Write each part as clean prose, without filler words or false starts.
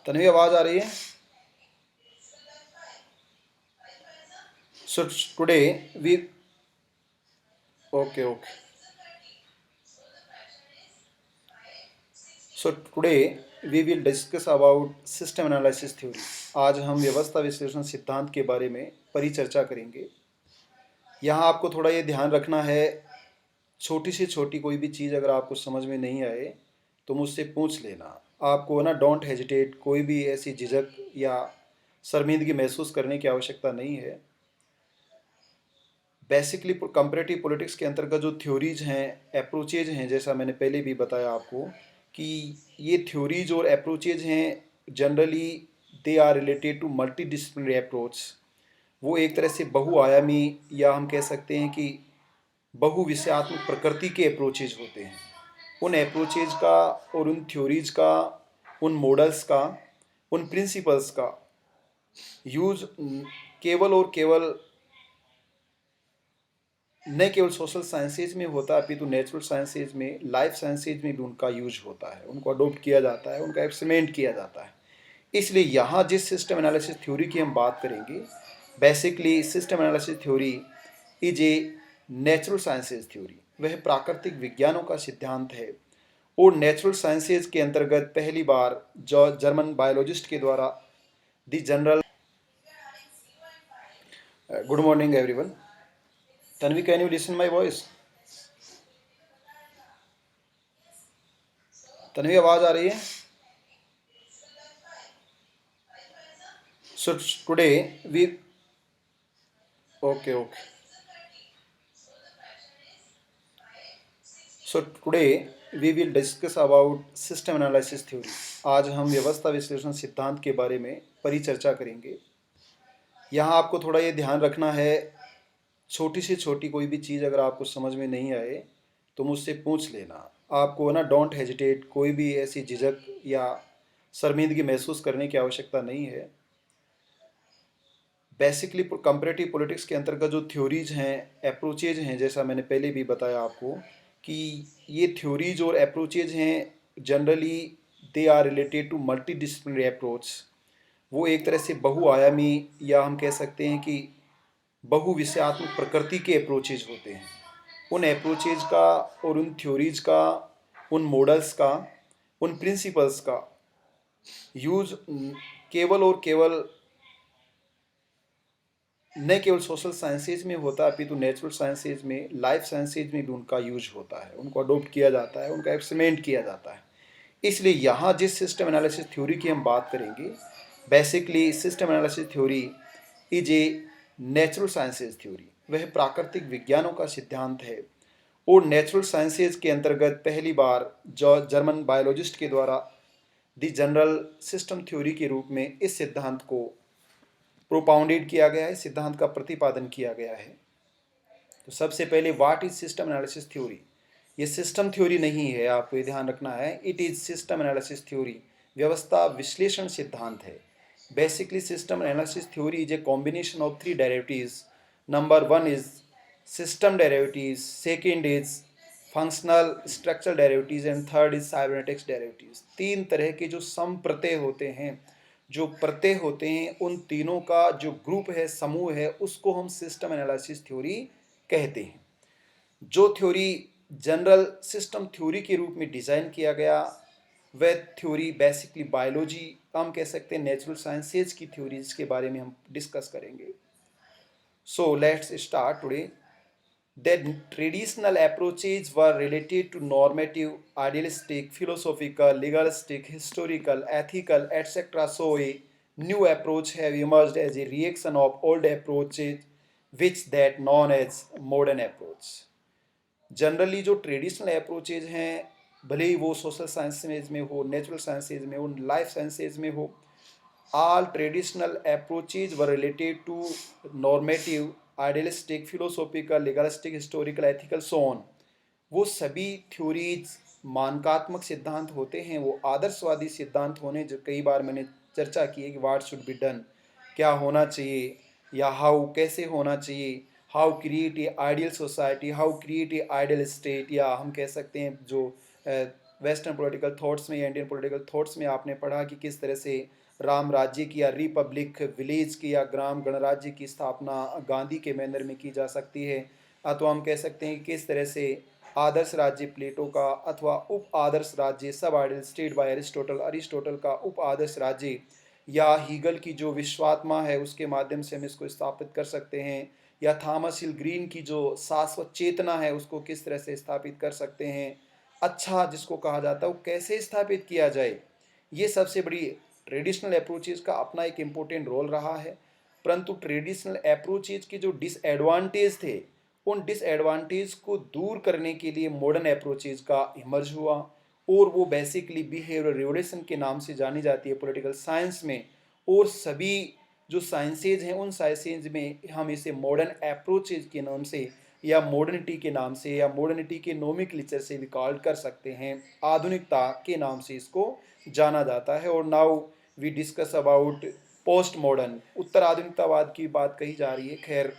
तन्वी, आवाज आ रही है? So today we okay okay. So today we will discuss about system analysis theory. आज हम व्यवस्था विश्लेषण सिद्धांत के बारे में परिचर्चा करेंगे। यहाँ आपको थोड़ा ये ध्यान रखना है, छोटी से छोटी कोई भी चीज़ अगर आपको समझ में नहीं आए तो मुझसे पूछ लेना। आपको ना डोंट हेजिटेट, कोई भी ऐसी झिझक या शर्मिंदगी महसूस करने की आवश्यकता नहीं है। बेसिकली कंपैरेटिव पॉलिटिक्स के अंतर्गत जो थ्योरीज हैं, अप्रोचेज हैं, जैसा मैंने पहले भी बताया आपको कि ये थ्योरीज और अप्रोचेज हैं, generally they are related to multidisciplinary approach. वो एक तरह से बहुआयामी या हम कह सकते हैं कि बहुविषयात्मक प्रकृति के अप्रोचेज होते हैं। उन अप्रोचेज का और उन थ्योरीज का, उन मॉडल्स का, उन प्रिंसिपल्स का यूज केवल और केवल न केवल सोशल साइंसेज में होता है, अपितु नेचुरल साइंसेज में, लाइफ साइंसेज में भी उनका यूज होता है, उनको अडोप्ट किया जाता है, उनका एक्सपेरिमेंट किया जाता है। इसलिए यहाँ जिस सिस्टम एनालिसिस थ्योरी की हम बात करेंगे, basically system analysis theory is a natural sciences theory. वह प्राकृतिक विज्ञानों का सिद्धांत है और नेचुरल साइंसेज के अंतर्गत पहली बार जो जर्मन बायोलॉजिस्ट के द्वारा दी general good morning everyone. Tanvi, can you listen my voice? Tanvi, आवाज आ रही है? So today we okay okay. So today we will discuss about system analysis theory. आज हम व्यवस्था विश्लेषण सिद्धांत के बारे में परिचर्चा करेंगे। यहाँ आपको थोड़ा ये ध्यान रखना है, छोटी से छोटी कोई भी चीज़ अगर आपको समझ में नहीं आए तो मुझसे पूछ लेना। आपको ना डोंट हेजिटेट, कोई भी ऐसी झिझक या शर्मिंदगी महसूस करने की आवश्यकता नहीं है। बेसिकली कंपैरेटिव पॉलिटिक्स के अंतर्गत जो थ्योरीज हैं, अप्रोचेज हैं, जैसा मैंने पहले भी बताया आपको कि ये थ्योरीज और अप्रोचेज हैं, generally they are related to multidisciplinary approach. वो एक तरह से बहुआयामी या हम कह सकते हैं कि बहुविषयात्मक प्रकृति के अप्रोचेज होते हैं। उन अप्रोचेज का और उन थ्योरीज का, उन मॉडल्स का, उन प्रिंसिपल्स का यूज केवल और केवल न केवल सोशल साइंसेज में होता है, अपितु नेचुरल साइंसेज में, लाइफ साइंसेज में भी उनका यूज होता है, उनको अडोप्ट किया जाता है, उनका एक्सपेरिमेंट किया जाता है। इसलिए यहाँ जिस सिस्टम एनालिसिस थ्योरी की हम बात करेंगे, basically system analysis theory is a natural sciences theory. वह प्राकृतिक विज्ञानों का सिद्धांत है और नेचुरल साइंसेज के अंतर्गत पहली बार जो जर्मन बायोलॉजिस्ट के द्वारा दी जनरल सिस्टम थ्योरी के रूप में इस सिद्धांत को प्रोपाउंडेड किया गया है, सिद्धांत का प्रतिपादन किया गया है। तो सबसे पहले what is system analysis theory? ये सिस्टम थ्योरी नहीं है, आपको ये ध्यान रखना है। It is system analysis theory, व्यवस्था विश्लेषण सिद्धांत है। Basically system analysis theory is a combination of three derivatives. Number one is system derivatives, second is functional structural derivatives and third is cybernetics derivatives. तीन तरह के जो समप्रत्यय होते हैं, जो प्रत्यय होते हैं, उन तीनों का जो ग्रुप है, समूह है, उसको हम सिस्टम एनालिसिस थ्योरी कहते हैं। जो थ्योरी जनरल सिस्टम थ्योरी के रूप में डिज़ाइन किया गया, वह थ्योरी बेसिकली बायोलॉजी, हम कह सकते हैं नेचुरल साइंसेज की थ्योरीज के बारे में हम डिस्कस करेंगे। So let's start today. The traditional approaches were related to normative, idealistic, philosophical, legalistic, historical, ethical, etc. So a new approach have emerged as a reaction of old approaches, which that known as modern approach. Generally जो traditional approaches हैं, भले ही वो social sciences में हो, natural sciences में हो, life sciences में हो, all traditional approaches were related to normative, idealistic, philosophical, legalistic, historical, ethical, so on. वो सभी थ्योरीज मानकात्मक सिद्धांत होते हैं, वो आदर्शवादी सिद्धांत होने, जो कई बार मैंने चर्चा की है कि व्हाट शुड बी डन, क्या होना चाहिए, या हाउ कैसे होना चाहिए, how create a ideal society, how create a ideal state, या हम कह सकते हैं जो वेस्टर्न पॉलिटिकल थॉट्स में या इंडियन पॉलिटिकल थॉट्स में आपने पढ़ा कि किस तरह से राम राज्य की या रिपब्लिक विलेज की या ग्राम गणराज्य की स्थापना गांधी के मैनर में की जा सकती है, अथवा हम कह सकते हैं कि किस तरह से आदर्श राज्य प्लेटो का अथवा उप आदर्श राज्य सब ideal state by Aristotle, Aristotle का उप आदर्श राज्य या हीगल की जो विश्वात्मा है उसके माध्यम से हम इसको स्थापित कर सकते हैं, या थॉमस हिल ग्रीन की जो शाश्वत चेतना है उसको किस तरह से स्थापित कर सकते हैं, अच्छा जिसको कहा जाता है वो कैसे स्थापित किया जाए। ये सबसे बड़ी ट्रेडिशनल अप्रोचेज का अपना एक इम्पोर्टेंट रोल रहा है। परंतु ट्रेडिशनल अप्रोचेज के जो डिसएडवांटेज थे उन डिसएडवांटेज को दूर करने के लिए मॉडर्न अप्रोचेज का इमर्ज हुआ, और वो बेसिकली बिहेवियर रिवोल्यूशन के नाम से जानी जाती है पॉलिटिकल साइंस में। और सभी जो साइंसेज हैं उन साइंसेज में हम इसे मॉडर्न अप्रोचेज के नाम से या मॉडर्निटी के नाम से या मॉडर्निटी के नोमेनक्लेचर से भी कॉल कर सकते हैं, आधुनिकता के नाम से इसको जाना जाता है। और now we discuss about post modern, उत्तर आधुनिकतावाद की बात कही जा रही है। खैर,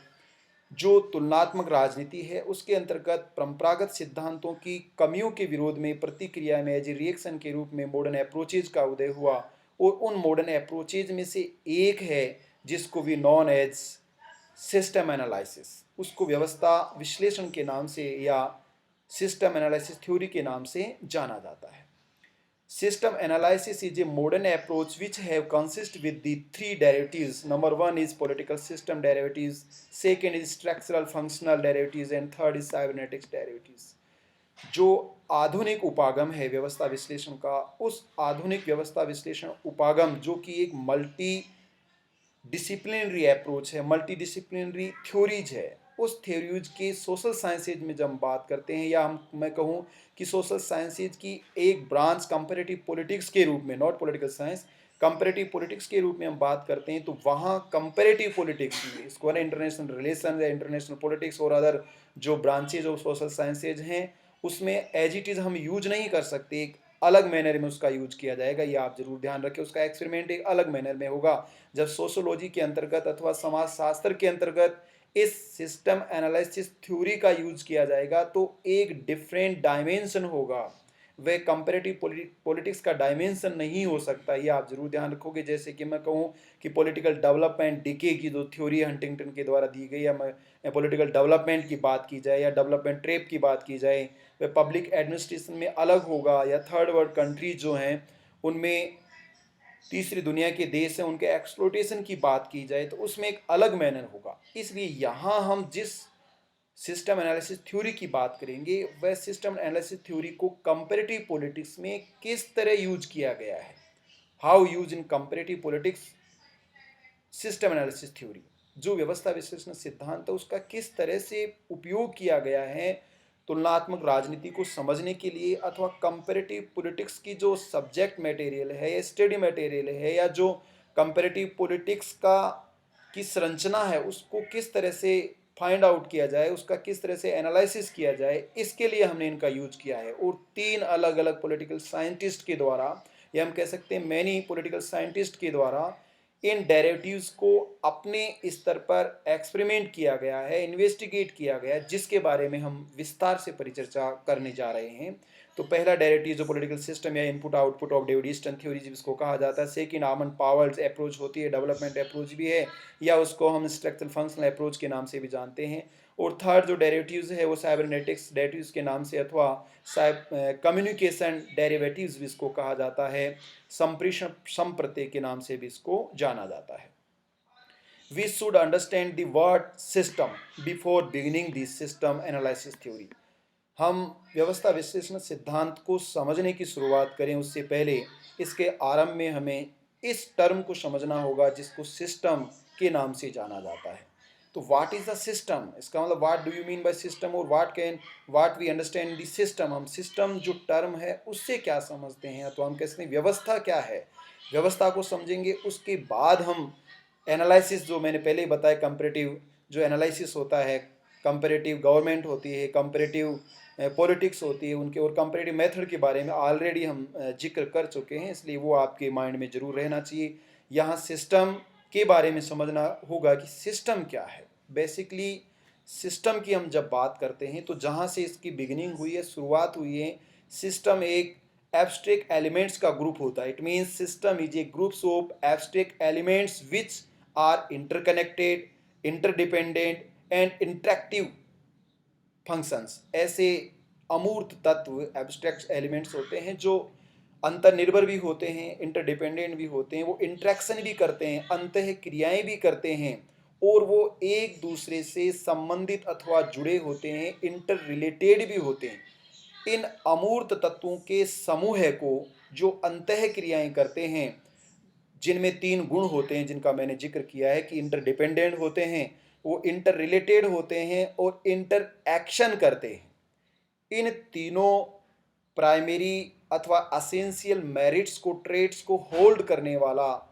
जो तुलनात्मक राजनीति है उसके अंतर्गत परंपरागत सिद्धांतों की कमियों के विरोध में प्रतिक्रिया में एज ए रिएक्शन के रूप में मॉडर्न अप्रोचेज का उदय हुआ, और उन मॉडर्न अप्रोचेज में से एक है जिसको we known as system analysis, उसको व्यवस्था विश्लेषण के नाम से या सिस्टम एनालिसिस थ्योरी के नाम से जाना जाता है। System analysis is a modern approach which have consist with the three derivatives. Number one is political system derivatives, second is structural functional derivatives, and third is cybernetics derivatives. जो आधुनिक उपागम है व्यवस्था विश्लेषण का, उस आधुनिक व्यवस्था विश्लेषण उपागम जो कि एक मल्टी डिसिप्लिनरी अप्रोच है, मल्टी डिसिप्लिनरी थ्योरीज है, उस थ्योरीज के सोशल साइंसेज में जब हम बात करते हैं, या मैं कहूँ कि सोशल साइंसेज की एक ब्रांच कंपैरेटिव पॉलिटिक्स के रूप में, not political science, comparative politics के रूप में हम बात करते हैं, तो वहाँ कंपैरेटिव पॉलिटिक्स में इसको ना इंटरनेशनल रिलेशन या इंटरनेशनल पॉलिटिक्स और अदर जो ब्रांचेज ऑफ सोशल साइंसेज हैं उसमें एज इट इज़ हम यूज नहीं कर सकते, एक अलग मैनर में उसका यूज किया जाएगा। ये आप जरूर ध्यान रखें, उसका एक्सपेरिमेंट एक अलग मैनर में होगा। जब सोशोलॉजी के अंतर्गत अथवा समाज शास्त्र के अंतर्गत इस सिस्टम एनालिसिस थ्योरी का यूज किया जाएगा तो एक डिफरेंट डायमेंशन होगा, वह कंपैरेटिव पॉलिटिक्स का डायमेंशन नहीं हो सकता। ये आप जरूर ध्यान रखोगे। जैसे कि मैं कहूँ कि पॉलिटिकल डेवलपमेंट डिके की जो थ्योरी हंटिंगटन के द्वारा दी गई, या मैं पॉलिटिकल डेवलपमेंट की बात की जाए या डेवलपमेंट ट्रैप की बात की जाए, वह पब्लिक एडमिनिस्ट्रेशन में अलग होगा, या थर्ड वर्ल्ड कंट्रीज जो हैं उनमें तीसरी दुनिया के देश हैं उनके एक्सप्लोटेशन की बात की जाए तो उसमें एक अलग मैनर होगा। इसलिए यहाँ हम जिस सिस्टम एनालिसिस थ्योरी की बात करेंगे वह सिस्टम एनालिसिस थ्योरी को कंपैरेटिव पॉलिटिक्स में किस तरह यूज किया गया है, how use in comparative politics system analysis theory, जो व्यवस्था विश्लेषण सिद्धांत है उसका किस तरह से उपयोग किया गया है तुलनात्मक राजनीति को समझने के लिए, अथवा कंपैरेटिव पॉलिटिक्स की जो सब्जेक्ट मटेरियल है या स्टडी मटेरियल है, या जो कंपैरेटिव पॉलिटिक्स का की संरचना है उसको किस तरह से फाइंड आउट किया जाए, उसका किस तरह से एनालिसिस किया जाए, इसके लिए हमने इनका यूज किया है। और तीन अलग अलग पॉलिटिकल साइंटिस्ट के द्वारा, या हम कह सकते हैं मैनी पॉलिटिकल साइंटिस्ट के द्वारा इन डेरिवेटिव्स को अपने स्तर पर एक्सपेरिमेंट किया गया है, इन्वेस्टिगेट किया गया है, जिसके बारे में हम विस्तार से परिचर्चा करने जा रहे हैं। तो पहला डेरिवेटिव जो पॉलिटिकल सिस्टम या input output of David eastern theory जिसको कहा जाता है, सेकंड आर्मन पावर्स अप्रोच होती है, डेवलपमेंट अप्रोच भी है, या उसको हम स्ट्रक्चरल फंक्शनल अप्रोच के नाम से भी जानते हैं। और थर्ड जो डेरिवेटिव्स है वो साइबरनेटिक्स डेरिवेटिव्स के नाम से अथवा कम्युनिकेशन डेरिवेटिव्स भी इसको कहा जाता है, संप्रेषण संप्रत्यय के नाम से भी इसको जाना जाता है। We should understand the word system before beginning the system analysis theory. हम व्यवस्था विश्लेषण सिद्धांत को समझने की शुरुआत करें उससे पहले इसके आरंभ में हमें इस टर्म को समझना होगा जिसको सिस्टम के नाम से जाना जाता है। तो व्हाट इज द सिस्टम, इसका मतलब what do you mean by system, और what we understand the system, हम सिस्टम जो टर्म है उससे क्या समझते हैं। तो हम कहते हैं व्यवस्था क्या है, व्यवस्था को समझेंगे उसके बाद हम एनालिसिस, जो मैंने पहले ही बताया कंपैरेटिव जो एनालिसिस होता है, कंपैरेटिव गवर्नमेंट होती है, कंपैरेटिव पॉलिटिक्स होती है उनके, और कंपैरेटिव मेथड के बारे में ऑलरेडी हम जिक्र कर चुके हैं, इसलिए वो आपके माइंड में जरूर रहना चाहिए। यहाँ सिस्टम के बारे में समझना होगा कि सिस्टम क्या है। बेसिकली सिस्टम की हम जब बात करते हैं तो जहाँ से इसकी बिगिनिंग हुई है, शुरुआत हुई है, सिस्टम एक एब्स्ट्रैक्ट एलिमेंट्स का ग्रुप होता है। It means system is a groups of abstract elements which are interconnected, interdependent and interactive functions. ऐसे अमूर्त तत्व एब्स्ट्रैक्ट एलिमेंट्स होते हैं जो अंतर्निर्भर भी होते हैं, इंटरडिपेंडेंट भी होते हैं, वो इंट्रैक्शन भी करते हैं, अंतः क्रियाएं भी करते हैं, और वो एक दूसरे से संबंधित अथवा जुड़े होते हैं, इंटर रिलेटेड भी होते हैं। इन अमूर्त तत्वों के समूह को जो अंतः क्रियाएं करते हैं, जिनमें तीन गुण होते हैं जिनका मैंने जिक्र किया है कि इंटरडिपेंडेंट होते हैं, वो इंटर रिलेटेड होते हैं और इंटर एक्शन करते हैं। इन तीनों प्राइमरी अथवा असेंशियल मेरिट्स को, ट्रेट्स को होल्ड करने वाला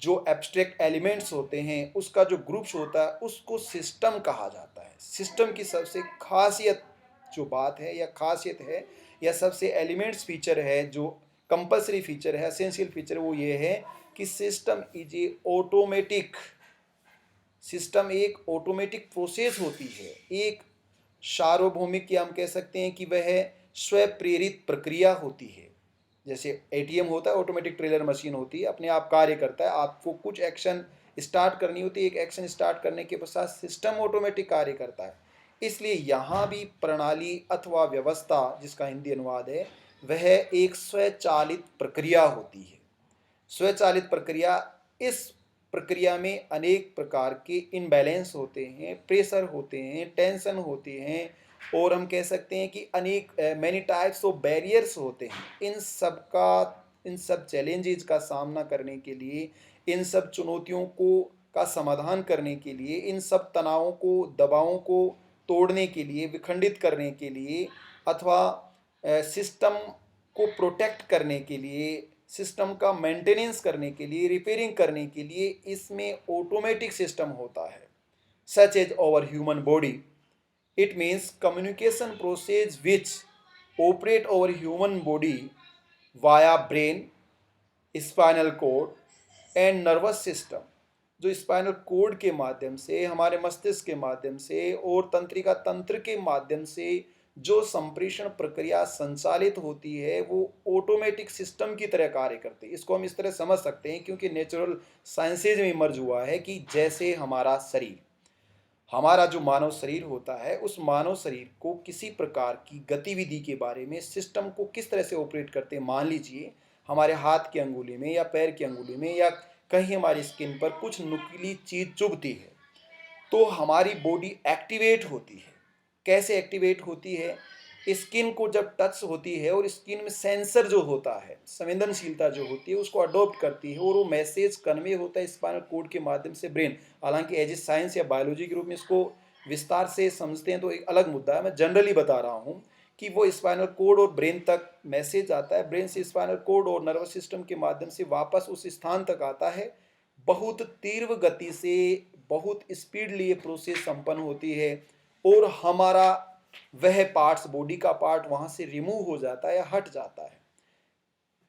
जो एब्स्ट्रैक्ट एलिमेंट्स होते हैं, उसका जो ग्रुप्स होता है उसको सिस्टम कहा जाता है। सिस्टम की सबसे खासियत जो बात है या खासियत है या सबसे एलिमेंट्स फीचर है, जो कंपलसरी फीचर है, असेंशियल फीचर, वो ये है कि system is A automatic. System एक ऑटोमेटिक प्रोसेस होती है, एक सार्वभौमिक, या हम कह सकते हैं कि वह स्वप्रेरित प्रक्रिया होती है। जैसे एटीएम होता है, ऑटोमेटिक टेलर मशीन होती है, अपने आप कार्य करता है। आपको कुछ एक्शन स्टार्ट करनी होती है, एक एक्शन स्टार्ट करने के पश्चात सिस्टम ऑटोमेटिक कार्य करता है। इसलिए यहाँ भी प्रणाली अथवा व्यवस्था, जिसका हिंदी अनुवाद है, वह एक स्वचालित प्रक्रिया होती है। स्वचालित प्रक्रिया, इस प्रक्रिया में अनेक प्रकार के इनबैलेंस होते हैं, प्रेशर होते हैं, टेंशन होते हैं, और हम कह सकते हैं कि अनेक मैनी टाइप्स ऑफ बैरियर्स होते हैं। इन सब चैलेंजेस का सामना करने के लिए, इन सब चुनौतियों को का समाधान करने के लिए, इन सब तनावों को, दबावों को तोड़ने के लिए, विखंडित करने के लिए, अथवा सिस्टम को प्रोटेक्ट करने के लिए, सिस्टम का मेंटेनेंस करने के लिए, रिपेयरिंग करने के लिए इसमें ऑटोमेटिक सिस्टम होता है। Such as our human body, it means communication process which operate over human body via brain, spinal cord and nervous system. जो स्पाइनल कोड के माध्यम से, हमारे मस्तिष्क के माध्यम से और तंत्रिका तंत्र के माध्यम से जो संप्रेषण प्रक्रिया संचालित होती है, वो ऑटोमेटिक सिस्टम की तरह कार्य करती है। इसको हम इस तरह समझ सकते हैं, क्योंकि नेचुरल साइंसेज में इमर्ज हुआ है कि जैसे हमारा शरीर, हमारा जो मानव शरीर होता है, उस मानव शरीर को किसी प्रकार की गतिविधि के बारे में सिस्टम को किस तरह से ऑपरेट करते हैं। मान लीजिए हमारे हाथ की अंगुली में या पैर की अंगुली में या कहीं हमारी स्किन पर कुछ नुकीली चीज चुभती है, तो हमारी बॉडी एक्टिवेट होती है। कैसे एक्टिवेट होती है? स्किन को जब टच होती है और स्किन में सेंसर जो होता है, संवेदनशीलता जो होती है, उसको अडॉप्ट करती है और वो मैसेज कन्वे होता है स्पाइनल कोड के माध्यम से ब्रेन। हालांकि एज ए साइंस या बायोलॉजी के रूप में इसको विस्तार से समझते हैं तो एक अलग मुद्दा है, मैं जनरली बता रहा हूँ कि वो स्पाइनल कोड और ब्रेन तक मैसेज आता है, ब्रेन से स्पाइनल कोड और नर्वस सिस्टम के माध्यम से वापस उस स्थान तक आता है। बहुत तीव्र गति से, बहुत स्पीडली ये प्रोसेस संपन्न होती है और हमारा वह पार्ट्स, बॉडी का पार्ट वहां से रिमूव हो जाता है या हट जाता है।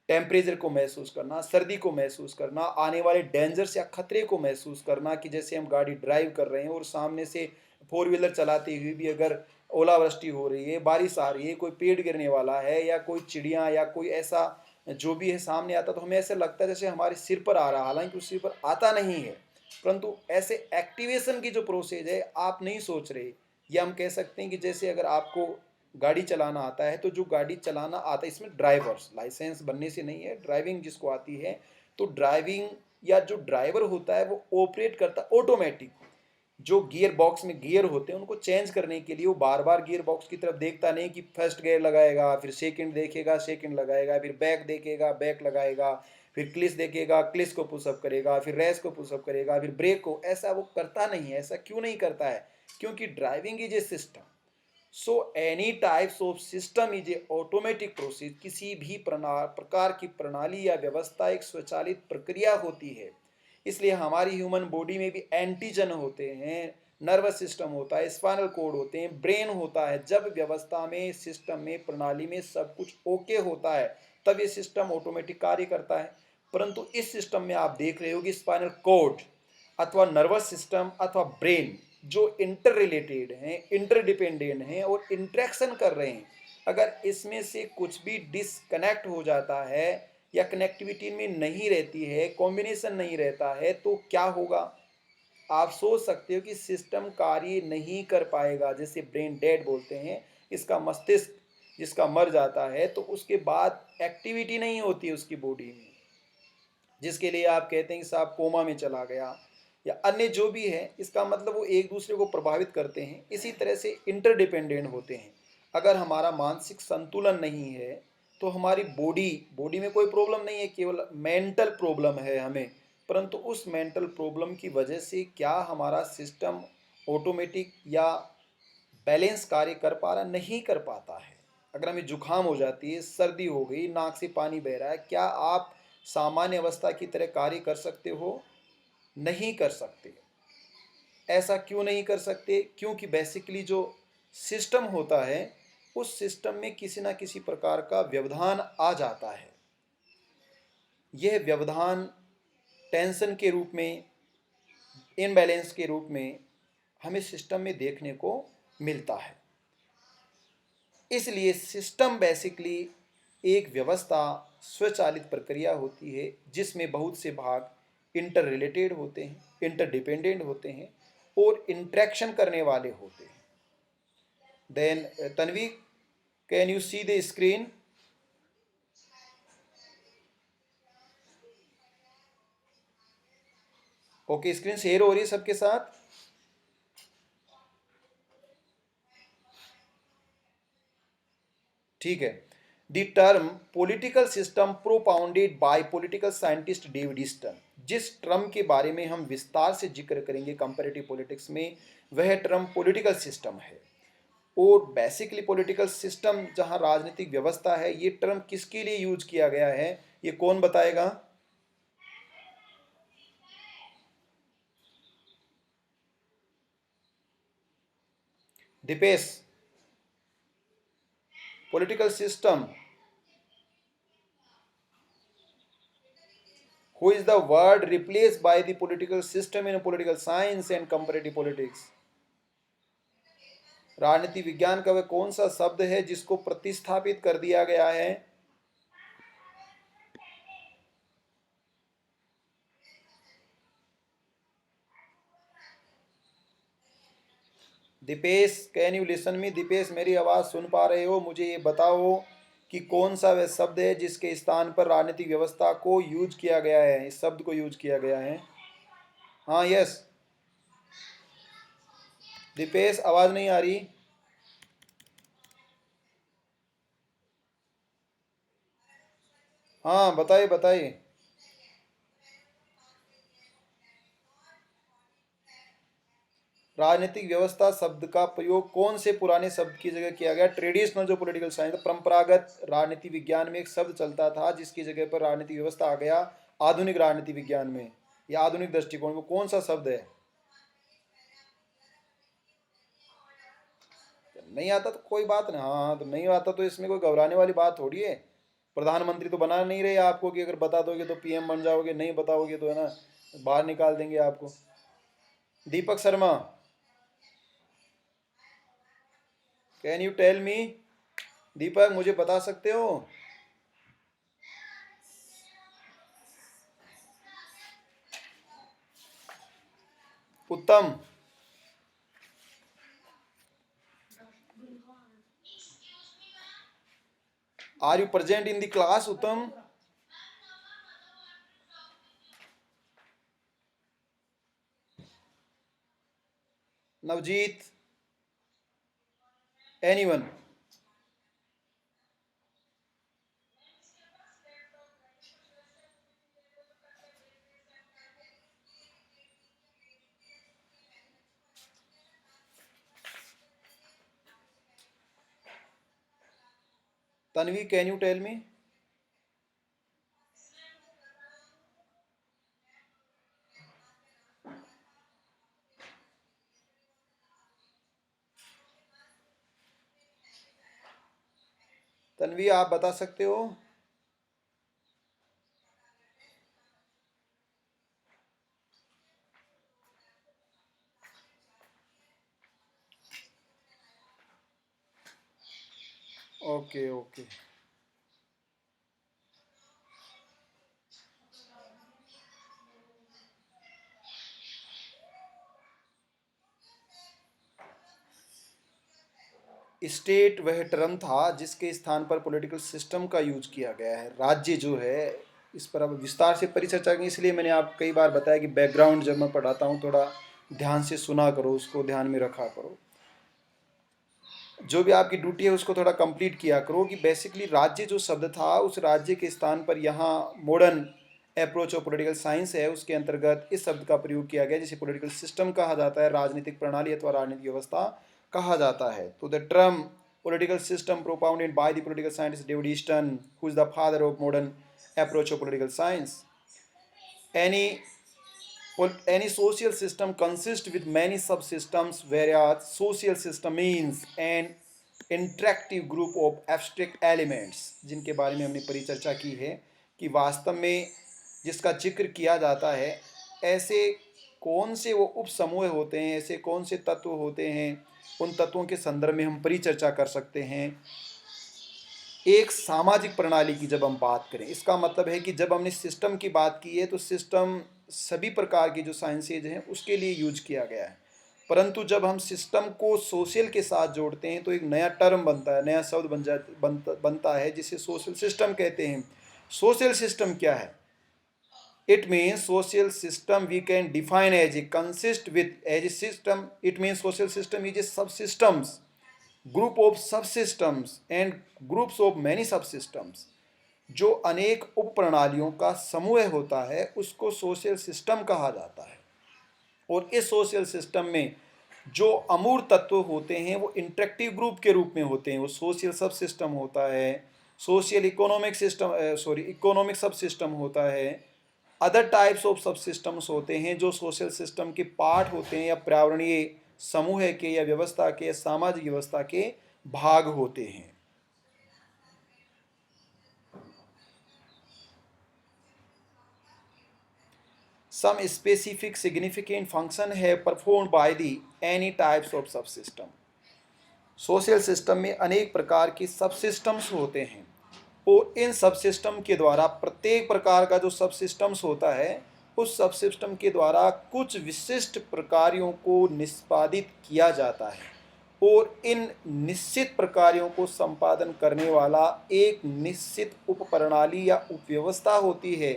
टेम्परेचर को महसूस करना, सर्दी को महसूस करना, आने वाले डेंजर्स या खतरे को महसूस करना, कि जैसे हम गाड़ी ड्राइव कर रहे हैं और सामने से फोर व्हीलर चलाते हुए भी अगर ओलावृष्टि हो रही है, बारिश आ रही है, कोई पेड़ गिरने वाला है या कोई चिड़िया या कोई ऐसा जो भी है सामने आता, तो हमें ऐसा लगता है जैसे हमारे सिर पर आ रहा है, हालांकि उस सिर पर आता नहीं है, परंतु ऐसे एक्टिवेशन की जो प्रोसेस है आप नहीं सोच रहे। या हम कह सकते हैं कि जैसे अगर आपको गाड़ी चलाना आता है, तो जो गाड़ी चलाना आता है, इसमें ड्राइवर्स, लाइसेंस बनने से नहीं है, ड्राइविंग जिसको आती है, तो ड्राइविंग या जो ड्राइवर होता है वो ऑपरेट करता है ऑटोमेटिक। जो गियर बॉक्स में गियर होते हैं उनको चेंज करने के लिए वो बार बार गियर बॉक्स की तरफ देखता नहीं कि फर्स्ट गियर लगाएगा, फिर सेकंड देखेगा, सेकंड लगाएगा, फिर बैक देखेगा, बैक लगाएगा, फिर क्लिच देखेगा, क्लिच को पुशअप करेगा, फिर रेस को पुशअप करेगा, फिर ब्रेक को, ऐसा वो करता नहीं है। ऐसा क्यों नहीं करता है? क्योंकि driving is a system. So any types of system is A automatic process. किसी भी प्रकार की प्रणाली या व्यवस्था एक स्वचालित प्रक्रिया होती है। इसलिए हमारी ह्यूमन बॉडी में भी एंटीजन होते हैं, नर्वस सिस्टम होता है, स्पाइनल कोड होते हैं, ब्रेन होता है। जब व्यवस्था में, सिस्टम में, प्रणाली में सब कुछ ओके होता है, तब ये सिस्टम ऑटोमेटिक कार्य करता है। परंतु इस सिस्टम में आप देख रहे हो कि स्पाइनल कोड अथवा नर्वस सिस्टम अथवा ब्रेन जो इंटर रिलेटेड हैं, इंटरडिपेंडेंट हैं और इंट्रैक्शन कर रहे हैं, अगर इसमें से कुछ भी डिसकनेक्ट हो जाता है या कनेक्टिविटी में नहीं रहती है, कॉम्बिनेशन नहीं रहता है, तो क्या होगा? आप सोच सकते हो कि सिस्टम कार्य नहीं कर पाएगा, जैसे ब्रेन डेड बोलते हैं। इसका मस्तिष्क जिसका मर जाता है तो उसके बाद एक्टिविटी नहीं होती है उसकी बॉडी में, जिसके लिए आप कहते हैं कि साहब कोमा में चला गया या अन्य जो भी है। इसका मतलब वो एक दूसरे को प्रभावित करते हैं, इसी तरह से इंटरडिपेंडेंट होते हैं। अगर हमारा मानसिक संतुलन नहीं है तो हमारी बॉडी बॉडी में कोई प्रॉब्लम नहीं है, केवल मेंटल प्रॉब्लम है हमें। परंतु उस मेंटल प्रॉब्लम की वजह से क्या हमारा सिस्टम ऑटोमेटिक या बैलेंस कार्य कर पा रहा? नहीं कर पाता है। अगर हमें जुकाम हो जाती है, सर्दी हो गई, नाक से पानी बह रहा है, क्या आप सामान्य अवस्था की तरह कार्य कर सकते हो? नहीं कर सकते। ऐसा क्यों नहीं कर सकते? क्योंकि बेसिकली जो सिस्टम होता है उस सिस्टम में किसी ना किसी प्रकार का व्यवधान आ जाता है। यह व्यवधान टेंशन के रूप में, इनबैलेंस के रूप में हमें सिस्टम में देखने को मिलता है। इसलिए सिस्टम बेसिकली एक व्यवस्था, स्वचालित प्रक्रिया होती है जिसमें बहुत से भाग इंटर रिलेटेड होते हैं, इंटरडिपेंडेंट होते हैं और इंटरेक्शन करने वाले होते हैं। Then Tanvi, can you see the screen? Okay, screen share हो रही है सबके साथ? ठीक है। The term political system propounded by political scientist David Easton, जिस टर्म के बारे में हम विस्तार से जिक्र करेंगे कंपैरेटिव पॉलिटिक्स में, वह टर्म पॉलिटिकल सिस्टम है। और बेसिकली पॉलिटिकल सिस्टम जहां राजनीतिक व्यवस्था है, ये टर्म किसके लिए यूज किया गया है, ये कौन बताएगा? Deepesh, political system, who is the word replaced by the political system in political science and comparative politics? राजनीति विज्ञान का वह कौन सा शब्द है जिसको प्रतिस्थापित कर दिया गया है? Deepesh, can you listen me? Deepesh, मेरी आवाज़ सुन पा रहे हो? मुझे ये बताओ कि कौन सा वह शब्द है जिसके स्थान पर राजनीतिक व्यवस्था को यूज किया गया है, इस शब्द को यूज किया गया है। हाँ, यस। दीपेश, आवाज़ नहीं आ रही? हाँ, बताइए बताइए। राजनीतिक व्यवस्था शब्द का प्रयोग कौन से पुराने शब्द की जगह किया गया? ट्रेडिशनल जो पॉलिटिकल साइंस, परंपरागत राजनीति विज्ञान में एक शब्द चलता था जिसकी जगह पर राजनीतिक व्यवस्था आ गया आधुनिक राजनीति विज्ञान में या आधुनिक दृष्टिकोण में। कौन सा शब्द है? नहीं आता तो कोई बात नहीं। हाँ हाँ, तो नहीं आता तो इसमें कोई घबराने वाली बात थोड़ी है। प्रधानमंत्री तो बना नहीं रहे आपको कि अगर बता दोगे तो पीएम बन जाओगे, नहीं बताओगे तो है ना बाहर निकाल देंगे आपको। Deepak Sharma, can you tell me? Deepak, मुझे बता सकते हो? Uttam, are you present in the class? Uttam, Navjeet, anyone? Tanvi, can you tell me? Tanvi, आप बता सकते हो? Okay okay. स्टेट वह टर्म था जिसके स्थान पर पॉलिटिकल सिस्टम का यूज किया गया है। राज्य जो है, इस पर अब विस्तार से परिचर्चा की, इसलिए मैंने आप कई बार बताया कि बैकग्राउंड जब मैं पढ़ाता हूँ थोड़ा ध्यान से सुना करो, उसको ध्यान में रखा करो, जो भी आपकी ड्यूटी है उसको थोड़ा कंप्लीट किया करो। कि बेसिकली राज्य जो शब्द था, उस राज्य के स्थान पर यहाँ modern approach of political science है, उसके अंतर्गत इस शब्द का प्रयोग किया गया जिसे पॉलिटिकल सिस्टम कहा जाता है, राजनीतिक प्रणाली अथवा राजनीतिक व्यवस्था कहा जाता है। तो the term political system propounded by the political scientist David Easton, who is the father of modern approach of political science. Any any social system consists with many subsystems, whereas social system means an interactive group of abstract elements, जिनके बारे में हमने परिचर्चा की है कि वास्तव में जिसका जिक्र किया जाता है, ऐसे कौन से वो उप समूह होते हैं, ऐसे कौन से तत्व होते हैं, उन तत्वों के संदर्भ में हम परिचर्चा कर सकते हैं। एक सामाजिक प्रणाली की जब हम बात करें, इसका मतलब है कि जब हमने सिस्टम की बात की है तो सिस्टम सभी प्रकार की जो साइंसेज हैं उसके लिए यूज किया गया है, परंतु जब हम सिस्टम को सोशल के साथ जोड़ते हैं तो एक नया टर्म बनता है, नया शब्द बनता है जिसे सोशल सिस्टम कहते हैं। सोशल सिस्टम क्या है? It means social system we can define as a consist with as a system. It means social system is a subsystems, group of subsystems and groups of many subsystems. जो अनेक उप प्रणालियों का समूह होता है उसको सोशल सिस्टम कहा जाता है। और इस सोशल सिस्टम में जो अमूर्त तत्व होते हैं वो इंटरेक्टिव ग्रुप के रूप में होते हैं। वो सोशल सब सिस्टम होता है, सोशल इकोनॉमिक सिस्टम इकोनॉमिक सब सिस्टम होता है, अदर टाइप्स ऑफ सब सिस्टम्स होते हैं जो सोशल सिस्टम के पार्ट होते हैं या पर्यावरणीय समूह के या व्यवस्था के या सामाजिक व्यवस्था के भाग होते हैं। Some specific significant function है performed by the any types of subsystem. Social system में अनेक प्रकार की सबसिस्टम्स होते हैं और इन सबसिस्टम के द्वारा प्रत्येक प्रकार का जो सबसिस्टम्स होता है उस सबसिस्टम के द्वारा कुछ विशिष्ट प्रकार्यों को निष्पादित किया जाता है और इन निश्चित प्रकार्यों को संपादन करने वाला एक निश्चित उपप्रणाली या उपव्यवस्था होती है।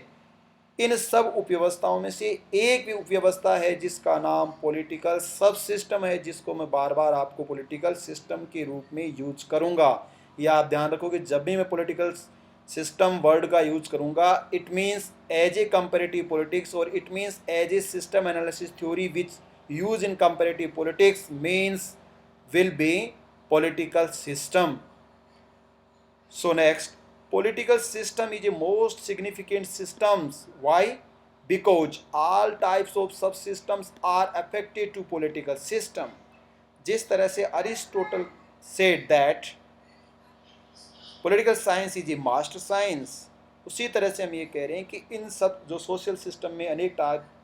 इन सब उपव्यवस्थाओं में से एक भी उपव्यवस्था है जिसका नाम पॉलिटिकल सब सिस्टम है, जिसको मैं बार बार आपको पॉलिटिकल सिस्टम के रूप में यूज करूंगा। या आप ध्यान रखोगे जब भी मैं पॉलिटिकल सिस्टम वर्ड का यूज करूंगा, it means as a comparative politics और it means as a system analysis theory which use in comparative politics means will be political system. So next, political system is the most significant systems. Why? Because all types of subsystems are affected to political system. जिस तरह से Aristotle said that political science is a master science, उसी तरह से हम ये कह रहे हैं कि इन सब जो सोशल सिस्टम में अनेक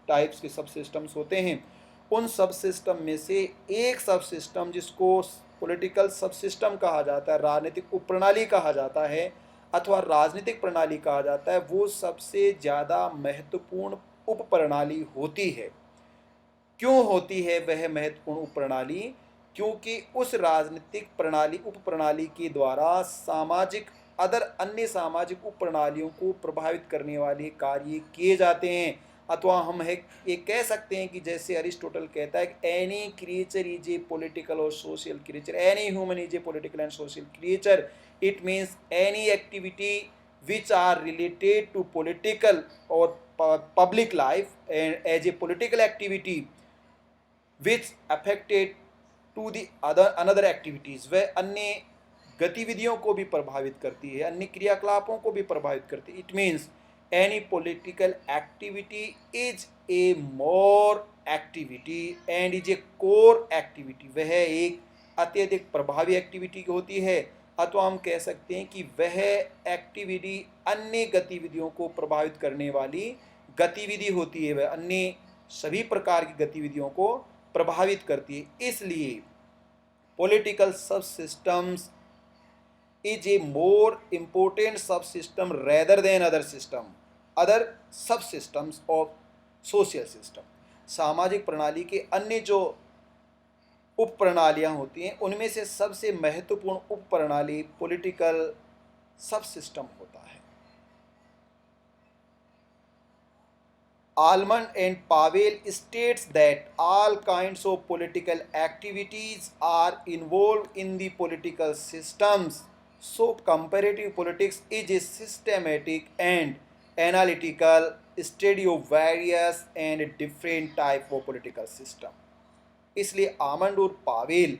टाइप्स के सब सिस्टम्स होते हैं, उन सब सिस्टम में से एक सब सिस्टम जिसको पॉलिटिकल सब सिस्टम कहा जाता है, राजनीतिक उप प्रणाली कहा जाता है अथवा राजनीतिक प्रणाली कहा जाता है, वो सबसे ज़्यादा महत्वपूर्ण उप प्रणाली होती है। क्यों होती है वह महत्वपूर्ण उप प्रणाली? क्योंकि उस राजनीतिक प्रणाली उप प्रणाली के द्वारा सामाजिक अन्य सामाजिक उप प्रणालियों को प्रभावित करने वाले कार्य किए जाते हैं। अथवा हम है ये कह सकते हैं कि जैसे अरिस्टोटल कहता है कि any creature is a political और social creature, any human is a political and social creature. It means any activity which are related to political और public life and as a political activity which affected to the another activities, वह अन्य गतिविधियों को भी प्रभावित करती है, अन्य क्रियाकलापों को भी प्रभावित करती है। It means any political activity is a more activity and is a core activity. वह एक अत्यधिक प्रभावी एक्टिविटी होती है, अथवा हम कह सकते हैं कि वह एक्टिविटी अन्य गतिविधियों को प्रभावित करने वाली गतिविधि होती है, वह अन्य सभी प्रकार की गतिविधियों को प्रभावित करती है। इसलिए पॉलिटिकल सब systems is a more important subsystem rather than other subsystems of social system. सामाजिक प्रणाली के अन्य जो उप प्रणालियाँ होती हैं उनमें से सबसे महत्वपूर्ण उप प्रणाली पॉलिटिकल सब सिस्टम होता है. Almond and Pavel states that all kinds of political activities are involved in the political systems. So comparative politics is a systematic and analytical study of various and different type of political system. इसलिए almond और Pavel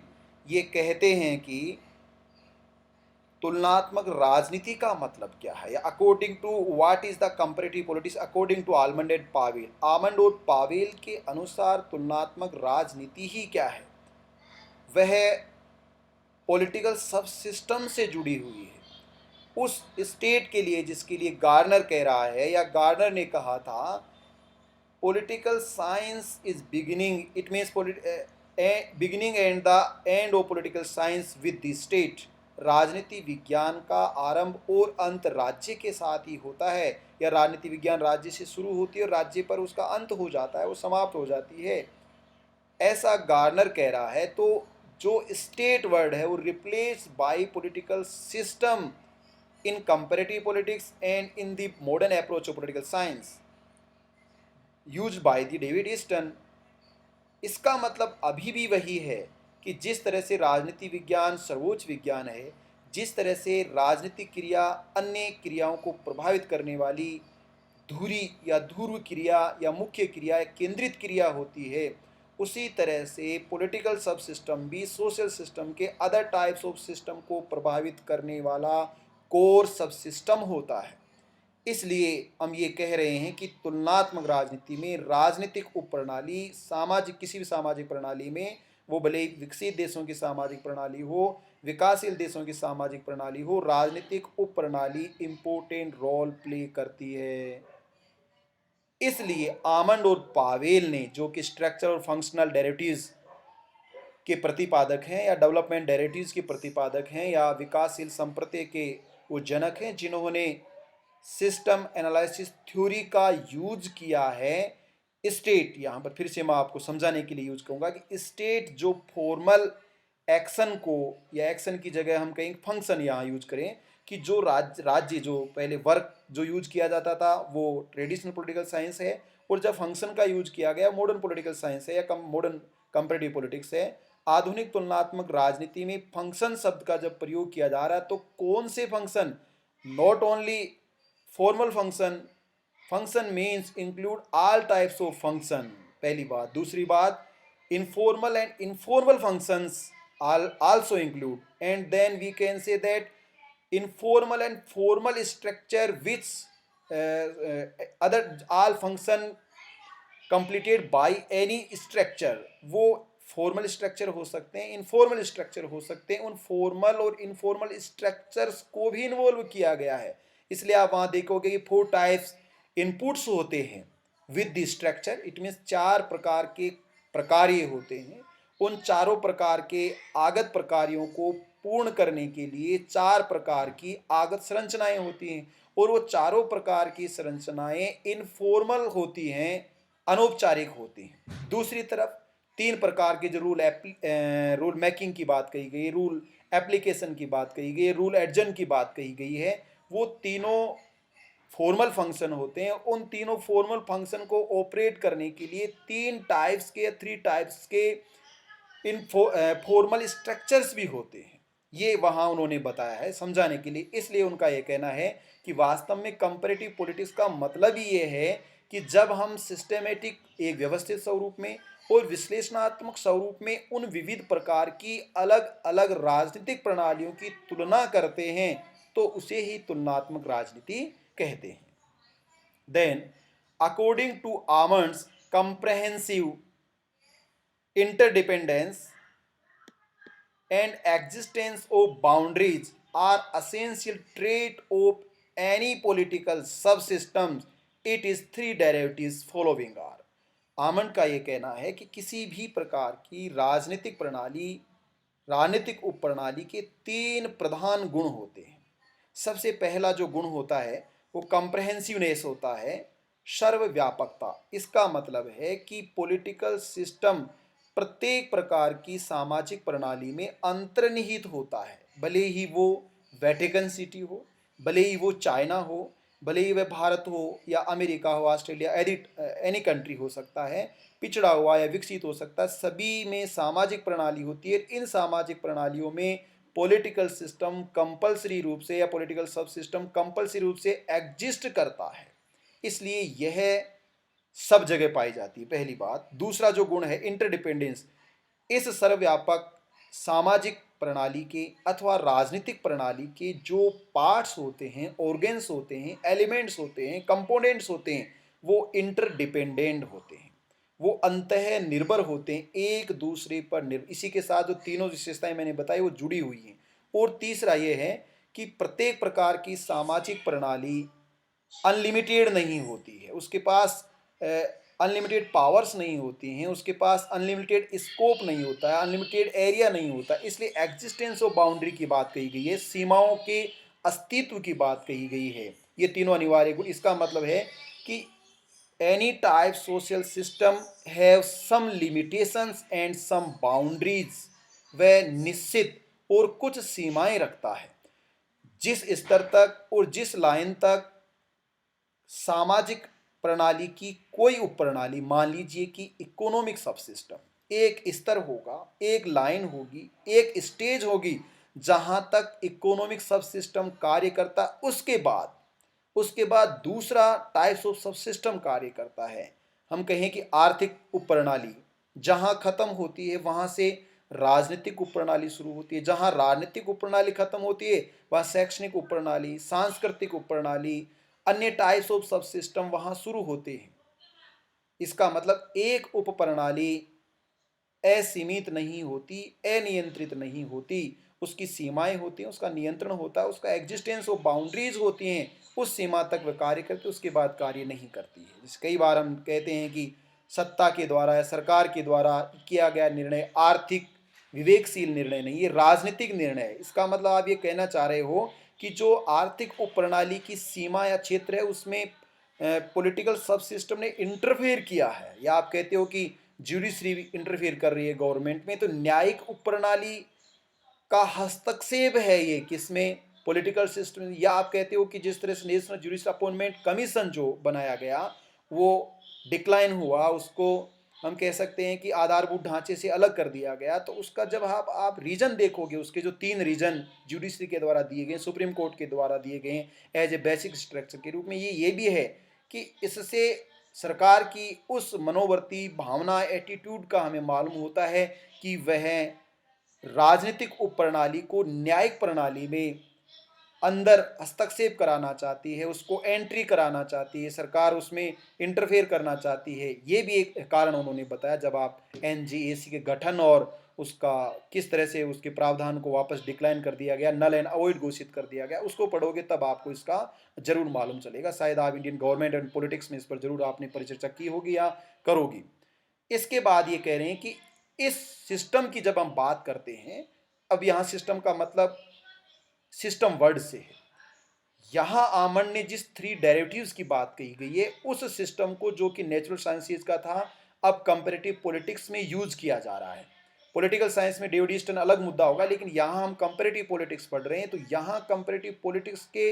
ये कहते हैं कि तुलनात्मक राजनीति का मतलब क्या है, या according to what is the comparative politics according to Almond and Powell. Almond और पावेल के अनुसार तुलनात्मक राजनीति ही क्या है, वह पॉलिटिकल सब सिस्टम से जुड़ी हुई है. उस स्टेट के लिए जिसके लिए गार्नर कह रहा है, या गार्नर ने कहा था, political science is beginning, it means beginning and the end of political science with the state. राजनीति विज्ञान का आरंभ और अंत राज्य के साथ ही होता है, या राजनीति विज्ञान राज्य से शुरू होती है और राज्य पर उसका अंत हो जाता है, वो समाप्त हो जाती है, ऐसा गार्नर कह रहा है. तो जो स्टेट वर्ड है वो replace by political system in comparative politics and in the modern approach of political science used by the David Easton. इसका मतलब अभी भी वही है कि जिस तरह से राजनीति विज्ञान सर्वोच्च विज्ञान है, जिस तरह से राजनीतिक क्रिया अन्य क्रियाओं को प्रभावित करने वाली धुरी या ध्रुव क्रिया या मुख्य क्रिया या केंद्रित क्रिया होती है, उसी तरह से पॉलिटिकल सब सिस्टम भी सोशल सिस्टम के अदर टाइप्स ऑफ सिस्टम को प्रभावित करने वाला कोर सब सिस्टम होता है. इसलिए हम ये कह रहे हैं कि तुलनात्मक राजनीति में राजनीतिक उप प्रणाली सामाजिक किसी भी सामाजिक प्रणाली में, वो भले विकसित देशों की सामाजिक प्रणाली हो, विकासशील देशों की सामाजिक प्रणाली हो, राजनीतिक उप प्रणाली इम्पोर्टेंट रोल प्ले करती है. इसलिए आमंड और पावेल ने, जो कि स्ट्रक्चर और फंक्शनल डेरिवेटिव्स के प्रतिपादक हैं, या डेवलपमेंट डेरिवेटिव्स के प्रतिपादक हैं, या विकासशील संप्रत्यय के वो जनक हैं, जिन्होंने सिस्टम एनालिसिस थ्योरी का यूज किया है. स्टेट, यहाँ पर फिर से मैं आपको समझाने के लिए यूज करूँगा कि स्टेट जो फॉर्मल एक्शन को, या एक्शन की जगह हम कहें फंक्शन यहाँ यूज करें, कि जो राज्य जो पहले वर्क जो यूज किया जाता था वो ट्रेडिशनल पॉलिटिकल साइंस है, और जब फंक्शन का यूज किया गया मॉडर्न पॉलिटिकल साइंस है, या मॉडर्न कंपैरेटिव पॉलिटिक्स है. आधुनिक तुलनात्मक राजनीति में फंक्शन शब्द का जब प्रयोग किया जा रहा है तो कौन से function, not only formal function, function means include all types of function, पहली बात. दूसरी बात, informal and informal functions also include, and then we can say that informal and formal structure which other all function completed by any structure, वो formal structure हो सकते हैं, informal structure हो सकते हैं. उन फॉर्मल और इनफॉर्मल स्ट्रक्चर्स को भी इन्वॉल्व किया गया है. इसलिए आप वहाँ देखोगे कि 4 टाइप्स इनपुट्स होते हैं with the structure. It means 4 प्रकार के प्रकार्य होते हैं. उन चारों प्रकार के आगत प्रकार्यों को पूर्ण करने के लिए 4 प्रकार की आगत संरचनाएं होती हैं, और वो चारों प्रकार की संरचनाएं इनफॉर्मल होती हैं, अनौपचारिक होती हैं. दूसरी तरफ 3 प्रकार के जो रूल मेकिंग की बात कही गई, रूल एप्लीकेशन की बात कही गई, रूल एडजन की बात कही गई है, वो तीनों फॉर्मल फंक्शन होते हैं. उन तीनों फॉर्मल फंक्शन को ऑपरेट करने के लिए 3 टाइप्स के इन फॉर्मल स्ट्रक्चर्स भी होते हैं. ये वहाँ उन्होंने बताया है समझाने के लिए. इसलिए उनका ये कहना है कि वास्तव में कंपैरेटिव पॉलिटिक्स का मतलब ही ये है कि जब हम सिस्टेमेटिक, एक व्यवस्थित स्वरूप में और विश्लेषणात्मक स्वरूप में उन विविध प्रकार की अलग अलग राजनीतिक प्रणालियों की तुलना करते हैं तो उसे ही तुलनात्मक राजनीति कहते हैं. Then according to Almond's, comprehensive interdependence and existence of boundaries are essential trait of any political subsystems. It is 3 derivatives following are. Almond का ये कहना है कि किसी भी प्रकार की राजनीतिक प्रणाली राजनीतिक उप प्रणाली के तीन प्रधान गुण होते हैं। सबसे पहला जो गुण होता है वो कॉम्प्रहेंसिवनेस होता है, सर्वव्यापकता। इसका मतलब है कि पॉलिटिकल सिस्टम प्रत्येक प्रकार की सामाजिक प्रणाली में अंतर्निहित होता है, भले ही वो वेटिकन सिटी हो, भले ही वो चाइना हो, भले ही वह भारत हो या अमेरिका हो, ऑस्ट्रेलिया, एनी कंट्री हो सकता है, पिछड़ा हुआ या विकसित हो सकता है, सभी में सामाजिक प्रणाली होती है। इन सामाजिक प्रणालियों में पॉलिटिकल सिस्टम कंपलसरी रूप से या पॉलिटिकल सब सिस्टम कंपलसरी रूप से एग्जिस्ट करता है, इसलिए यह सब जगह पाई जाती है, पहली बात। दूसरा जो गुण है इंटरडिपेंडेंस, इस सर्वव्यापक सामाजिक प्रणाली के अथवा राजनीतिक प्रणाली के जो पार्ट्स होते हैं, ऑर्गेन्स होते हैं, एलिमेंट्स होते हैं, कंपोनेंट्स होते हैं, वो इंटरडिपेंडेंट होते हैं, वो अंतः निर्भर होते हैं एक दूसरे पर निर्भर। इसी के साथ जो तीनों विशेषताएं मैंने बताई वो जुड़ी हुई हैं। और तीसरा ये है कि प्रत्येक प्रकार की सामाजिक प्रणाली अनलिमिटेड नहीं होती है, उसके पास अनलिमिटेड पावर्स नहीं होती हैं, उसके पास अनलिमिटेड स्कोप नहीं होता है, अनलिमिटेड एरिया नहीं होता, इसलिए एग्जिस्टेंस ऑफ बाउंड्री की बात कही गई है, सीमाओं के अस्तित्व की बात कही गई है। ये तीनों अनिवार्य गुण। इसका मतलब है कि any type social system have some limitations and some boundaries, वह निश्चित और कुछ सीमाएं रखता है। जिस स्तर तक और जिस लाइन तक सामाजिक प्रणाली की कोई उप प्रणाली, मान लीजिए कि इकोनॉमिक सब सिस्टम, एक स्तर होगा, एक लाइन होगी, एक स्टेज होगी जहां तक इकोनॉमिक सब सिस्टम कार्य करता, उसके बाद दूसरा टाइप्स ऑफ सब सिस्टम कार्य करता है। हम कहें कि आर्थिक उप प्रणाली जहां खत्म होती है वहां से राजनीतिक उप प्रणाली शुरू होती है, जहां राजनीतिक उप प्रणाली खत्म होती है वहां शैक्षणिक उप प्रणाली, सांस्कृतिक उप प्रणाली, अन्य टाइप्स ऑफ सब सिस्टम वहां शुरू होते हैं। इसका मतलब एक उप प्रणाली असीमित नहीं होती, अनियंत्रित नहीं होती, उसकी सीमाएं होती हैं, उसका नियंत्रण होता है, उसका एग्जिस्टेंस और बाउंड्रीज होती हैं, उस सीमा तक वह कार्य करती है, उसके बाद कार्य नहीं करती है। जैसे कई बार हम कहते हैं कि सत्ता के द्वारा या सरकार के द्वारा किया गया निर्णय आर्थिक विवेकशील निर्णय नहीं, ये राजनीतिक निर्णय है। इसका मतलब आप ये कहना चाह रहे हो कि जो आर्थिक उप प्रणाली की सीमा या क्षेत्र है उसमें पॉलिटिकल सब सिस्टम ने इंटरफेयर किया है, या आप कहते हो कि ज्यूडिशरी इंटरफेयर कर रही है गवर्नमेंट में, तो न्यायिक उप प्रणाली का हस्तक्षेप है ये किसमें, पॉलिटिकल सिस्टम। या आप कहते हो कि जिस तरह से नेशनल जुडिशल अपॉइंटमेंट कमीशन जो बनाया गया वो डिक्लाइन हुआ, उसको हम कह सकते हैं कि आधारभूत ढांचे से अलग कर दिया गया, तो उसका जब आप रीजन देखोगे, उसके जो तीन रीजन जुडिशरी के द्वारा दिए गए, सुप्रीम कोर्ट के द्वारा दिए गए एज ए बेसिक स्ट्रक्चर के रूप में, ये भी है कि इससे सरकार की उस मनोवर्ती भावना, एटीट्यूड का हमें मालूम होता है कि वह राजनीतिक उप प्रणाली को न्यायिक प्रणाली में अंदर हस्तक्षेप कराना चाहती है, उसको एंट्री कराना चाहती है, सरकार उसमें इंटरफेयर करना चाहती है। ये भी एक कारण उन्होंने बताया जब आप एनजीएसी के गठन और उसका किस तरह से उसके प्रावधान को वापस डिक्लाइन कर दिया गया, नल एंड अवॉइड घोषित कर दिया गया, उसको पढ़ोगे तब आपको इसका जरूर मालूम चलेगा। शायद आप इंडियन गवर्नमेंट एंड पॉलिटिक्स में इस पर जरूर आपने परिचर्चा की होगी या करोगी। इसके बाद ये कह रहे हैं कि इस सिस्टम की जब हम बात करते हैं, अब यहाँ सिस्टम का मतलब सिस्टम वर्ड से है, यहाँ आमंड ने जिस थ्री डेरिवेटिव्स की बात कही गई है उस सिस्टम को, जो कि नेचुरल साइंसेज का था, अब कंपैरेटिव पॉलिटिक्स में यूज किया जा रहा है। पॉलिटिकल साइंस में डेविड ईस्टन अलग मुद्दा होगा, लेकिन यहाँ हम कंपैरेटिव पॉलिटिक्स पढ़ रहे हैं, तो यहाँ कंपैरेटिव पॉलिटिक्स के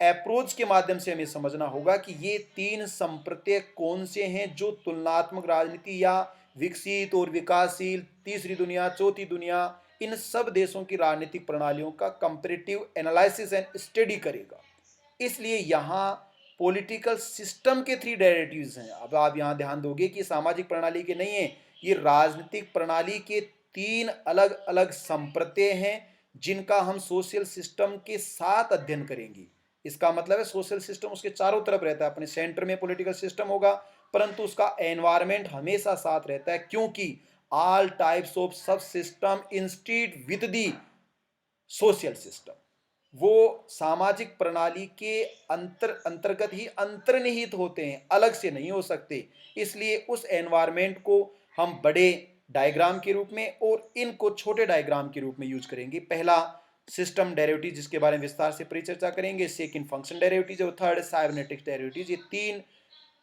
अप्रोच के माध्यम से हमें समझना होगा कि ये तीन संप्रत्यय कौन से हैं जो तुलनात्मक राजनीति या विकसित और विकासशील, तीसरी दुनिया, चौथी दुनिया, इन सब देशों की राजनीतिक प्रणालियों का कंपैरेटिव एनालिसिस एंड स्टडी करेगा। इसलिए यहाँ पॉलिटिकल सिस्टम के थ्री डेरिवेटिव्स हैं। अब आप यहाँ ध्यान दोगे कि सामाजिक प्रणाली के नहीं है, ये राजनीतिक प्रणाली के तीन अलग अलग संप्रत्यय हैं जिनका हम सोशल सिस्टम के साथ अध्ययन करेंगे। इसका मतलब है सोशल सिस्टम उसके चारों तरफ रहता है, अपने सेंटर में पॉलिटिकल सिस्टम होगा, परंतु उसका एनवायरमेंट हमेशा साथ रहता है, क्योंकि ऑल टाइप्स ऑफ सब system instead with the social system, वो सामाजिक प्रणाली के अंतर्गत ही अंतर्निहित होते हैं, अलग से नहीं हो सकते। इसलिए उस एनवायरमेंट को हम बड़े डायग्राम के रूप में और इनको छोटे डायग्राम के रूप में यूज करेंगे। पहला सिस्टम डेरिवेटिव जिसके बारे में विस्तार से परिचर्चा करेंगे, सेकंड फंक्शन डेरिवेटिव और थर्ड साइबरनेटिक्स डेरिवेटिव। ये तीन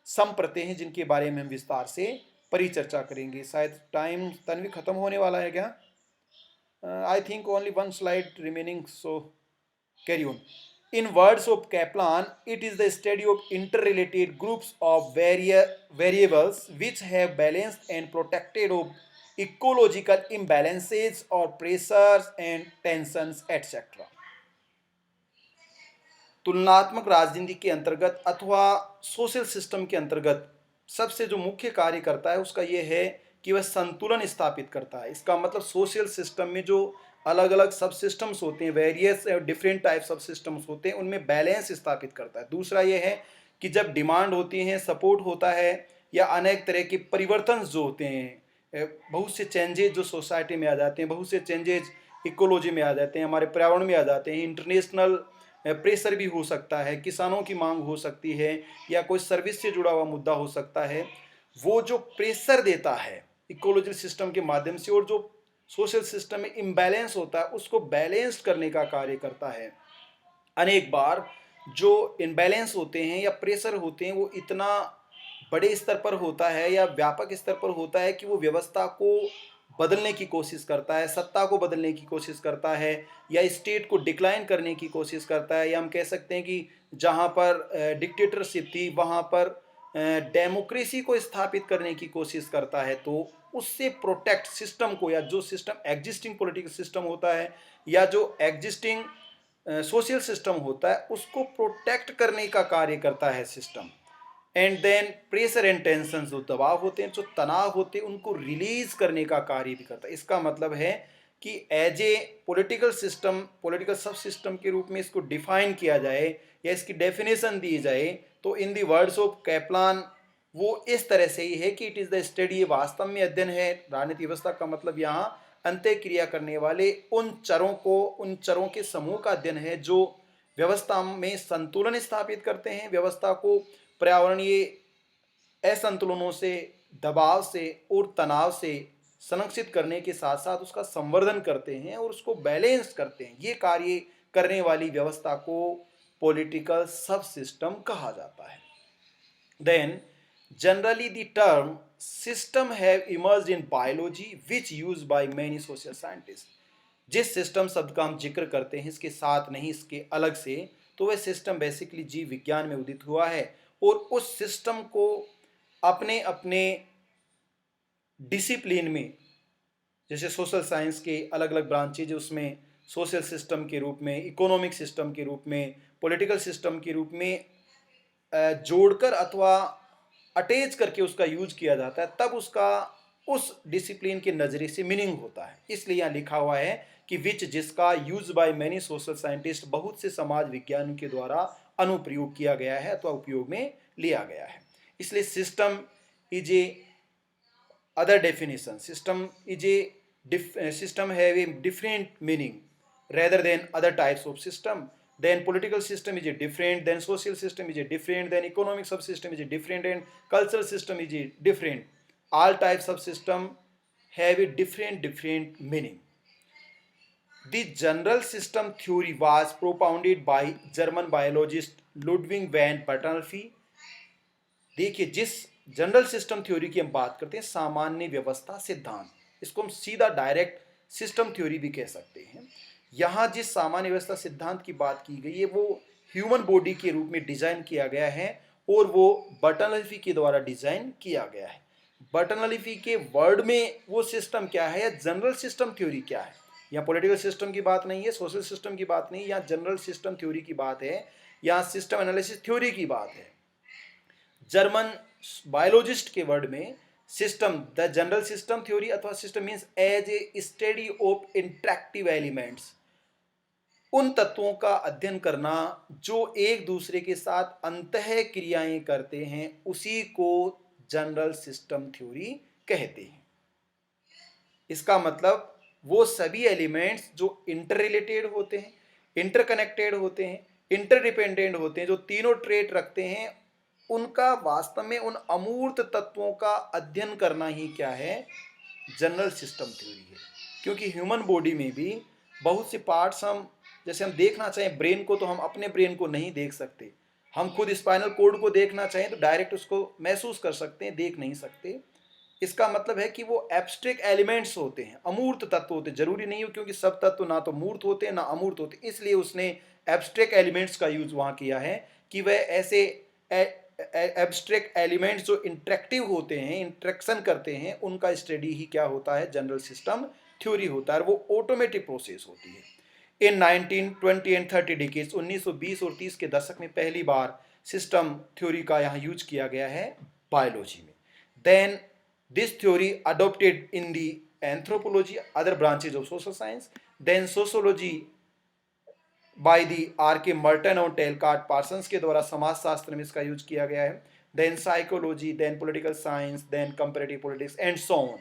संप्रते हैं जिनके बारे में हम विस्तार से परिचर्चा करेंगे। शायद टाइम तन्वी खत्म होने वाला है क्या? I think only one slide remaining, so carry on. In words of Kaplan, it is the study of interrelated groups of variables which have balanced and protected of ecological imbalances or pressures and tensions, etc. तुलनात्मक राजनीति के अंतर्गत अथवा social system के अंतर्गत सबसे जो मुख्य कार्य करता है उसका यह है कि वह संतुलन स्थापित करता है। इसका मतलब सोशल सिस्टम में जो अलग अलग सब सिस्टम्स होते हैं, various different types of systems होते हैं, उनमें बैलेंस स्थापित करता है। दूसरा यह है कि जब डिमांड होती है, सपोर्ट होता है या अनेक तरह के परिवर्तन जो होते हैं, बहुत से चेंजेज जो सोसाइटी में आ जाते हैं, बहुत से चेंजेज इकोलॉजी में आ जाते हैं, हमारे पर्यावरण में आ जाते हैं, इंटरनेशनल प्रेशर भी हो सकता है, किसानों की मांग हो सकती है या कोई सर्विस से जुड़ा हुआ मुद्दा हो सकता है। वो जो प्रेशर देता है इकोलॉजिकल सिस्टम के माध्यम से और जो सोशल सिस्टम में इम्बैलेंस होता है उसको बैलेंस करने का कार्य करता है। अनेक बार जो इम्बैलेंस होते हैं या प्रेशर होते हैं वो इतना बड़े स्तर पर होता है या व्यापक स्तर पर होता है कि वो व्यवस्था को बदलने की कोशिश करता है, सत्ता को बदलने की कोशिश करता है या स्टेट को डिक्लाइन करने की कोशिश करता है, या हम कह सकते हैं कि जहाँ पर डिक्टेटरशिप थी वहाँ पर डेमोक्रेसी को स्थापित करने की कोशिश करता है। तो उससे प्रोटेक्ट सिस्टम को, या जो सिस्टम एग्जिस्टिंग पॉलिटिकल सिस्टम होता है या जो एग्जिस्टिंग सोशल सिस्टम होता है उसको प्रोटेक्ट करने का कार्य करता है system. And then pressure and tension, जो दबाव होते हैं, जो तनाव होते हैं, उनको रिलीज करने का कार्य भी करता है। इसका मतलब है कि as a political system, political sub system के रूप में इसको डिफाइन किया जाए या इसकी डेफिनेशन दी जाए तो इन दी वर्ड्स ऑफ कैप्लान वो इस तरह से ही है कि इट इज़ द स्टडी, वास्तव में अध्ययन है। राजनीति व्यवस्था का मतलब यहाँ अंत्य क्रिया करने वाले उन चरों को, उन चरों के समूह का अध्ययन है जो व्यवस्था में संतुलन स्थापित करते हैं, व्यवस्था को पर्यावरणीय असंतुलनों से, दबाव से और तनाव से संरक्षित करने के साथ साथ उसका संवर्धन करते हैं और उसको बैलेंस करते हैं। ये कार्य करने वाली व्यवस्था को पॉलिटिकल सब सिस्टम कहा जाता है। Then generally the term system have emerged in biology which used by many social scientists। जिस सिस्टम शब्द का हम जिक्र करते हैं इसके साथ नहीं, इसके अलग से, तो वह सिस्टम बेसिकली जीव विज्ञान में उदित हुआ है और उस सिस्टम को अपने अपने डिसिप्लिन में, जैसे सोशल साइंस के अलग अलग ब्रांचेज उसमें सोशल सिस्टम के रूप में, इकोनॉमिक सिस्टम के रूप में, पॉलिटिकल सिस्टम के रूप में जोड़कर अथवा अटैच करके उसका यूज किया जाता है, तब उसका उस डिसिप्लिन के नज़रिए से मीनिंग होता है। इसलिए यहाँ लिखा हुआ है कि विच, जिसका use by many social scientist, बहुत से समाज विज्ञानियों के द्वारा अनुप्रयोग किया गया है अथवा उपयोग में लिया गया है। इसलिए system is A other definition, system have a different meaning rather than other types of system. Then political system is a different, then social system is a different, then economic subsystem is a different, and cultural system is a different. All types of system have a different meaning. The general system theory was propounded by German biologist Ludwig van Bartholdy। देखिए, जिस general system theory की हम बात करते हैं, सामान्य व्यवस्था सिद्धांत, इसको हम सीधा डायरेक्ट सिस्टम थ्योरी भी कह सकते हैं। यहाँ जिस सामान्य व्यवस्था सिद्धांत की बात की गई है वो ह्यूमन बॉडी के रूप में डिजाइन किया गया है और वो बर्टनॉली के द्वारा डिजाइन किया गया है। बर्टनॉली के वर्ड में वो सिस्टम क्या है या जनरल सिस्टम थ्योरी क्या है, यहाँ पॉलिटिकल सिस्टम की बात नहीं है, सोशल सिस्टम की बात नहीं, यहाँ जनरल सिस्टम थ्योरी की बात है, यहाँ सिस्टम एनालिसिस थ्योरी की बात है। जर्मन बायोलॉजिस्ट के वर्ड में system, the general system theory अथवा system means as a study of interactive elements, उन तत्वों का अध्ययन करना जो एक दूसरे के साथ अंतः क्रियाएं करते हैं, उसी को जनरल सिस्टम थ्योरी कहते हैं। इसका मतलब वो सभी एलिमेंट्स जो इंटर रिलेटेड होते हैं, इंटरकनेक्टेड होते हैं, इंटरडिपेंडेंट होते हैं, जो तीनों ट्रेट रखते हैं, उनका वास्तव में उन अमूर्त तत्वों का अध्ययन करना ही क्या है, जनरल सिस्टम थ्योरी है। क्योंकि ह्यूमन बॉडी में भी बहुत से पार्ट्स हम, जैसे हम देखना चाहें ब्रेन को, तो हम अपने ब्रेन को नहीं देख सकते। हम खुद स्पाइनल कोड को देखना चाहें तो डायरेक्ट उसको महसूस कर सकते हैं, देख नहीं सकते। इसका मतलब है कि वो एब्स्ट्रैक्ट एलिमेंट्स होते हैं, अमूर्त तत्व होते हैं। जरूरी नहीं हो, क्योंकि सब तत्व ना तो मूर्त होते हैं ना अमूर्त होते, इसलिए उसने एब्स्ट्रैक्ट एलिमेंट्स का यूज वहां किया है कि वह ऐसे एब्स्ट्रैक्ट एलिमेंट्स जो इंटरेक्टिव होते हैं, इंटरेक्शन करते हैं, उनका स्टडी ही क्या होता है, जनरल सिस्टम थ्योरी होता है। वो ऑटोमेटिक प्रोसेस होती है। इन 1920 एंड 30 डिकेड्स, 1920 और 30 के दशक में पहली बार सिस्टम थ्योरी का यहाँ यूज किया गया है बायोलॉजी में। Then this theory adopted in the anthropology, other branches of social science. Then sociology by the R K Merton और टेलकार्ट पार्सन्स के द्वारा समाज शास्त्र में इसका यूज किया गया है। Then psychology, then political science, then comparative politics and so on.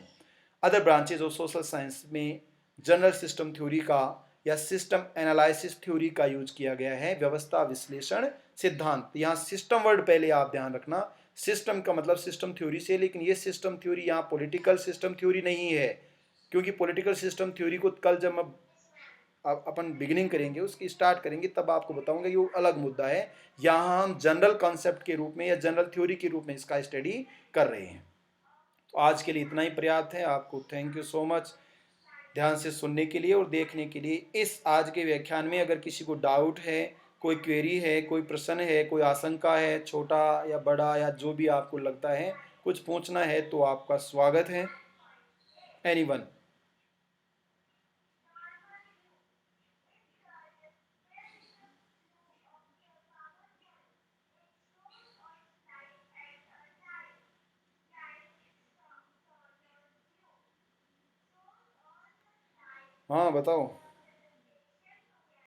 Other branches of social science में जनरल सिस्टम थ्योरी का या सिस्टम एनालिसिस थ्योरी का यूज किया गया है। व्यवस्था विश्लेषण सिद्धांत, यहाँ सिस्टम वर्ड पहले आप ध्यान रखना, सिस्टम का मतलब सिस्टम थ्योरी से, लेकिन ये सिस्टम थ्योरी यहाँ पॉलिटिकल सिस्टम थ्योरी नहीं है। क्योंकि पॉलिटिकल सिस्टम थ्योरी को कल जब मैं अपन बिगिनिंग करेंगे, उसकी स्टार्ट करेंगे, तब आपको बताऊंगा, ये अलग मुद्दा है। यहाँ हम जनरल कॉन्सेप्ट के रूप में या जनरल थ्योरी के रूप में इसका स्टडी कर रहे हैं। तो आज के लिए इतना ही पर्याप्त है। आपको थैंक यू सो मच ध्यान से सुनने के लिए और देखने के लिए। इस आज के व्याख्यान में अगर किसी को डाउट है, कोई क्वेरी है, कोई प्रश्न है, कोई आशंका है, छोटा या बड़ा या जो भी आपको लगता है कुछ पूछना है, तो आपका स्वागत है। एनीवन। हाँ बताओ।